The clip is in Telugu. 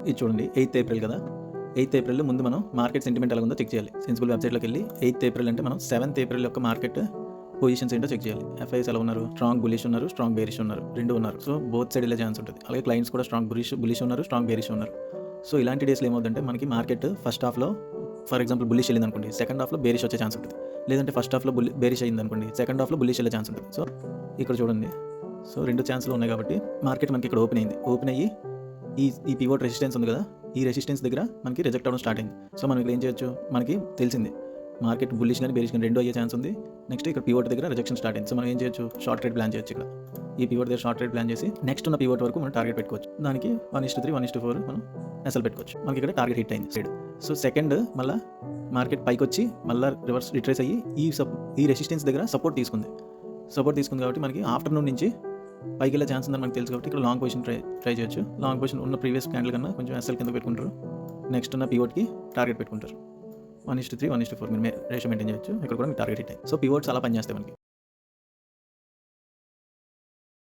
ఇది చూడండి 8th ఏప్రిల్ కదా. 8th ఏప్రిల్ ముందు మనం మార్కెట్ సెంటిమెంట్ ఎలా ఉందో చెక్ చేయాలి. సెన్సిబుల్ వెబ్సైట్లోకి వెళ్ళి 8th ఏప్రిల్ అంటే మనం 7th ఏప్రిల్ యొక్క మార్కెట్ పొజిషన్స్ ఏంటో చెక్ చేయాలి. ఎఫ్ఐఎస్ ఎలా ఉన్నారు? స్ట్రాంగ్ బులిష్ ఉన్నారు, స్ట్రాంగ్ బేరిష్ ఉన్నారు, రెండు ఉన్నారు. సో బోత్ సైడ్ వెళ్ళే ఛాన్స్ ఉంటుంది. అలాగే క్లయింట్స్ కూడా స్ట్రాంగ్ బులిష్ ఉన్నారు, స్ట్రాంగ్ బేరిష్ ఉన్నారు. సో ఇలాంటి డేస్లో ఏమవుతుందంటే మనకి మార్కెట్ ఫస్ట్ హాఫ్లో ఫర్ ఎగ్జాంపుల్ బులిష్ వెళ్ళింది అనుకోండి, సెకండ్ హాఫ్లో బేరిష్ వచ్చే ఛాన్స్ ఉంటుంది. లేదంటే ఫస్ట్ హాఫ్లో బేరిష్ అయింది అనుకోండి, సెకండ్ హాఫ్లో బులిష్ వెళ్ళే ఛాన్స్ ఉంటుంది. సో ఇక్కడ చూడండి, సో రెండు ఛాన్స్లు ఉన్నాయి కాబట్టి మార్కెట్ మనకి ఇక్కడ ఓపెన్ అయ్యి ఈ పివోట్ రెసిస్టెన్స్ ఉంది కదా, ఈ రెసిస్టెన్స్ దగ్గర మనకి రిజెక్ట్ అవ్వడం స్టార్ట్ అయింది. సో మనం ఇక్కడ ఏం చేయొచ్చు, మనకి తెలిసింది మార్కెట్ బుల్లిష్ కానీ బేరిష్ కానీ రెండు అయ్యే ఛాన్స్ ఉంది. నెక్స్ట్ ఇక్కడ పివోట్ దగ్గర రిజెక్షన్ స్టార్ట్ అయింది. సో మనం ఏం చేయొచ్చు, షార్ట్ ట్రేడ్ ప్లాన్ చేయొచ్చు. ఇక్కడ ఈ పివోట్ దగ్గర షార్ట్ ట్రేడ్ ప్లాన్ చేసి నెక్స్ట్ ఉన్న పివోట్ వరకు మనం టార్గెట్ పెట్టుకోవచ్చు. దానికి 1:3, 1:4 మనం ఎస్ఎల్ పెట్టుకోవచ్చు. మనకి ఇక్కడ టార్గెట్ హిట్ అయింది సైడ్. సో సెకండ్ మళ్ళీ మార్కెట్ పైకి వచ్చి మళ్ళీ రివర్స్ రిట్రేస్ అయ్యి ఈ రెసిస్టెన్స్ దగ్గర సపోర్ట్ తీసుకుంది కాబట్టి మనకి ఆఫ్టర్నూన్ నుంచి పైకి వెళ్ళే ఛాన్స్ ఉందని మనకు తెలుసు. కాబట్టి ఇక్కడ లాంగ్ పొజిషన్ ట్రై చేయొచ్చు. లాంగ్ పొజిషన్ ఉన్న ప్రీవియస్ క్యాండిల్ కన్నా కొంచెం ఎస్ఎల్ కింద పెట్టుకుంటారు. నెక్స్ట్ ఉన్న పివోట్కి టార్గెట్ పెట్టుకుంటారు. 1:3, 1:4 మీరు రేషియో మెయింటైన్ చేయొచ్చు. ఇక్కడ కూడా మీకు టార్గెట్ హిట్ అయ్యి. సో పివోట్స్ అలా పనిచేస్తాయి మనకి.